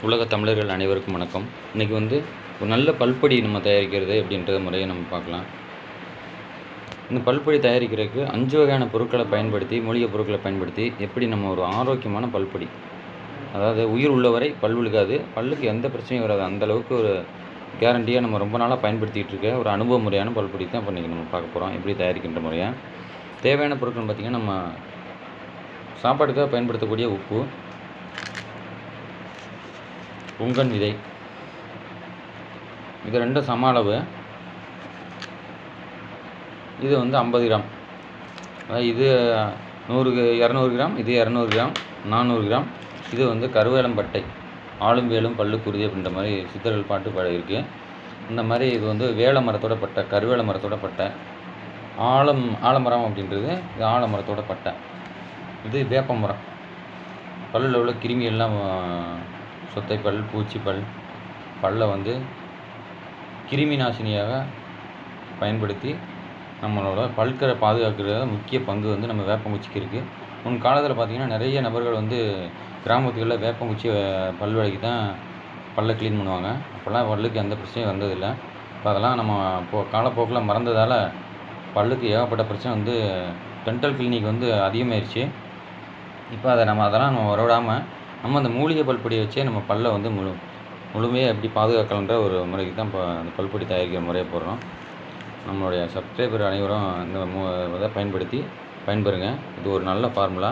உலக தமிழர்கள் அனைவருக்கும் வணக்கம். இன்றைக்கி ஒரு நல்ல பல்பொடி நம்ம தயாரிக்கிறது அப்படின்ற முறையை நம்ம பார்க்கலாம். இந்த பல்பொடி தயாரிக்கிறதுக்கு 5 வகையான பொருட்களை பயன்படுத்தி, மூலிகை பொருட்களை பயன்படுத்தி எப்படி நம்ம ஒரு ஆரோக்கியமான பல்பொடி, அதாவது உயிர் உள்ளவரை பல் விழுகாது, பல்லுக்கு எந்த பிரச்சனையும் வராது, அந்தளவுக்கு ஒரு கேரண்டியாக நம்ம ரொம்ப நாளாக பயன்படுத்திகிட்டு இருக்க ஒரு அனுபவ முறையான பல்பொடி தான் இப்போ இன்றைக்கி நம்ம பார்க்க போகிறோம். எப்படி தயாரிக்கின்ற முறையை. தேவையான பொருட்கள் பார்த்திங்கன்னா, நம்ம சாப்பாட்டுக்காக பயன்படுத்தக்கூடிய உப்பு, புங்கன் விதை, இது ரெண்டும் சம அளவு. இது 50 கிராம், அதாவது இது 200 கிராம், இது 200 கிராம், 400 கிராம். இது கருவேலம்பட்டை, ஆளும் வேலும் பல்லுக்குருதி அப்படின்ற மாதிரி சித்தர்கள் பாட்டு இருக்குது. இந்த மாதிரி இது வேல மரத்தோட பட்டை, கருவேல மரத்தோட பட்டை. ஆலமரம் அப்படின்றது இது ஆலமரத்தோட பட்டை. இது வேப்ப மரம். பல்லில் உள்ள கிருமி எல்லாம், சொத்தைப்பல், பூச்சிப்பல், பல்லை கிருமி நாசினியாக பயன்படுத்தி நம்மளோட பல்கரை பாதுகாக்கிறத முக்கிய பங்கு நம்ம வேப்பங்குச்சிக்கு இருக்குது. முன் காலத்தில் பார்த்திங்கன்னா நிறைய நபர்கள் கிராமத்துகளில் வேப்பங்குச்சி பல் விலைக்கு தான் பல்லை க்ளீன் பண்ணுவாங்க. அப்போல்லாம் பல்லுக்கு எந்த பிரச்சனையும் வந்ததில்லை. இப்போ அதெல்லாம் நம்ம காலப்போக்கில் மறந்ததால் பல்லுக்கு ஏகப்பட்ட பிரச்சனை டென்டல் கிளினிக் அதிகமாகிடுச்சு. இப்போ அதெல்லாம் நம்ம வரவிடாமல் நம்ம அந்த மூலிகை பல்பொடியை வச்சே நம்ம பல்லை முழுமையாக எப்படி பாதுகாக்கலான்ற ஒரு முறைக்கு தான் இப்போ அந்த பல்பொடி தயாரிக்கிற முறையை போடுறோம். நம்மளுடைய சப்ஸ்கிரைபர் அனைவரும் இந்த இதை பயன்படுத்தி பயன்பெறுங்க. இது ஒரு நல்ல ஃபார்முலா.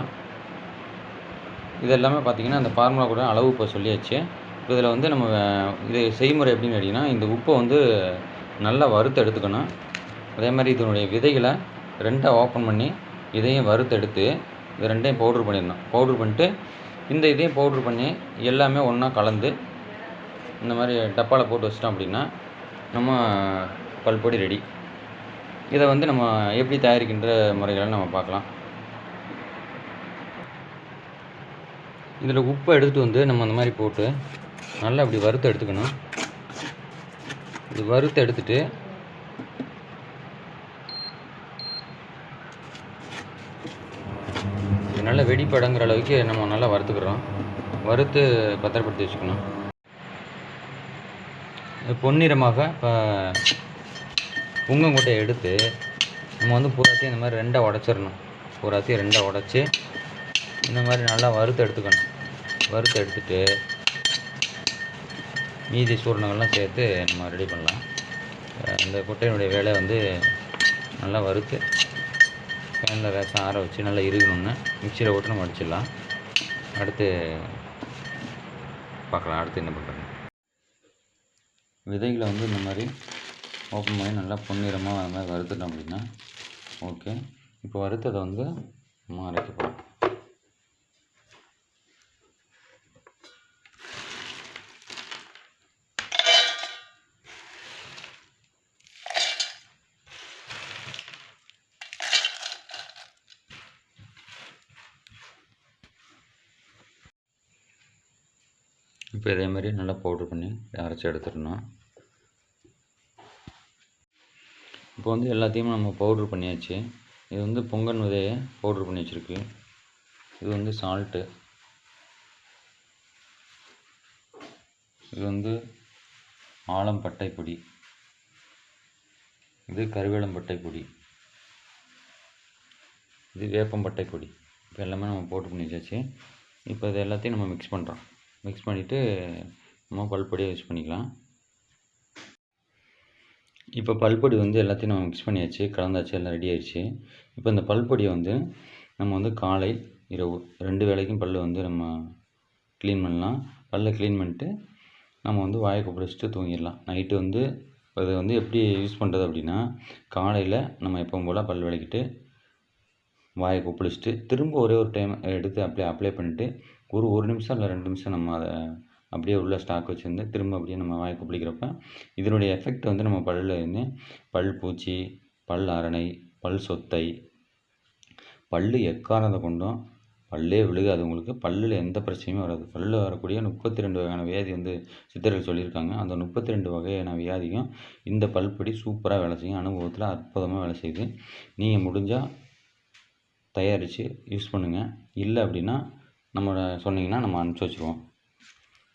இது எல்லாமே பார்த்திங்கன்னா அந்த ஃபார்முலா கூட அளவு இப்போ சொல்லியாச்சு. இப்போ இதில் நம்ம இது செய்முறை எப்படின்னு கேட்டிங்கன்னா, இந்த உப்பை நல்லா வறுத்து எடுத்துக்கணும். அதே மாதிரி இதனுடைய விதைகளை 2ஆக ஓப்பன் பண்ணி இதையும் வறுத்து எடுத்து இது 2ஐயும் பவுட்ரு பண்ணிடணும். பவுட்ரு பண்ணிட்டு இந்த இதையும் பவுட்ரு பண்ணி எல்லாமே ஒன்றா கலந்து இந்த மாதிரி டப்பாவில் போட்டு வச்சிட்டோம் அப்படின்னா நம்ம பல்பொடி ரெடி. இதை நம்ம எப்படி தயாரிக்கின்ற முறைகளை நம்ம பார்க்கலாம். இதில் உப்பை எடுத்துகிட்டு நம்ம இந்த மாதிரி போட்டு நல்லா இப்படி வறுத்து எடுத்துக்கணும். இது வறுத்து எடுத்துட்டு நல்லா வெடிப்படங்கிற அளவுக்கு நம்ம நல்லா வறுத்துக்கிறோம். வறுத்து பத்திரப்படுத்தி வச்சுக்கணும். பொன்னிறமாக இப்போ புங்கங்கொட்டையை எடுத்து நம்ம பூராத்தையும் இந்த மாதிரி 2ஆக உடச்சிடணும். பூராத்தையும் 2ஆக உடச்சி இந்த மாதிரி நல்லா வறுத்து எடுத்துக்கணும். வறுத்து எடுத்துட்டு மீதி சூரணங்கள்லாம் சேர்த்து நம்ம ரெடி பண்ணலாம். அந்த கொட்டையினுடைய வேலை நல்லா வறுத்து ஃபேனில் ரேசாக ஆற வச்சு நல்லா இருக்கணும்னு மிக்சியில் போட்டு நம்ம அடிச்சிடலாம். அடுத்து பார்க்கலாம் அடுத்து என்ன பண்ணுறது. விதைகளை இந்த மாதிரி ஓப்பன் பண்ணி நல்லா பொன்னிறமாக அது மாதிரி வறுத்துட்டோம் அப்படின்னா ஓகே. இப்போ வறுத்ததை நம்ம அரைக்க போகிறோம். இப்போ இதே மாதிரி நல்லா பவுட்ரு பண்ணி அரைச்சி எடுத்துடணும். இப்போ எல்லாத்தையும் நம்ம பவுட்ரு பண்ணியாச்சு. இது பொங்கன் விதையை பவுட்ரு பண்ணி வச்சுருக்கு. இது சால்ட்டு, இது ஆலம்பட்டை பொடி, இது கருவேலம்பட்டை பொடி, இது வேப்பம்பட்டை பொடி. இப்போ எல்லாமே நம்ம பவுட்ரு பண்ணி வச்சாச்சு. இப்போ இது எல்லாத்தையும் நம்ம மிக்ஸ் பண்ணுறோம். மிக்ஸ் பண்ணிவிட்டு நம்ம பல்பொடியை யூஸ் பண்ணிக்கலாம். இப்போ பல்பொடி எல்லாத்தையும் நம்ம மிக்ஸ் பண்ணியாச்சு, கலந்தாச்சு, எல்லாம் ரெடி ஆயிடுச்சு. இப்போ இந்த பல்பொடியை நம்ம காலை இரவு 2 வேளைக்கும் பல் நம்ம க்ளீன் பண்ணலாம். பல்லை க்ளீன் பண்ணிட்டு நம்ம வாயை கொப்பளிச்சுட்டு தூங்கிடலாம். நைட்டு அது எப்படி யூஸ் பண்ணுறது அப்படின்னா, காலையில் நம்ம எப்பவும் போல் பல் விளக்கிட்டு வாயை கொப்பளிச்சுட்டு திரும்ப ஒரே ஒரு டைம் எடுத்து அப்ளை பண்ணிவிட்டு ஒரு நிமிஷம் இல்லை 2 நிமிஷம் நம்ம அதை அப்படியே உள்ள ஸ்டாக் வச்சுருந்து திரும்ப அப்படியே நம்ம வாயை கொப்பளிக்கிறப்ப இதனுடைய எஃபெக்ட் நம்ம பல்லில் பல் பூச்சி, பல் அரணை, பல் சொத்தை, பல் எக்காரணத்தை கொண்டும் பல்லே விழுகாது. உங்களுக்கு பல்லில் எந்த பிரச்சனையுமே வராது. பல்லில் வரக்கூடிய 32 வகையான வியாதி சித்தர்கள் சொல்லியிருக்காங்க. அந்த 32 வகையான வியாதியும் இந்த பல்பொடி சூப்பராக வேலை செய்யும். அனுபவத்தில் அற்புதமாக வேலை செய்யுது. நீங்கள் முடிஞ்சால் தயாரித்து யூஸ் பண்ணுங்கள். இல்லை அப்படின்னா சொன்னீங்கன்னா நம்ம அனுப்பிச்சி வச்சுருவோம்.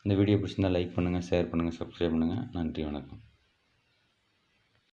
இந்த வீடியோ பிடிச்சிருந்தால் லைக் பண்ணுங்கள், ஷேர் பண்ணுங்கள், சப்ஸ்கிரைப் பண்ணுங்கள். நன்றி, வணக்கம்.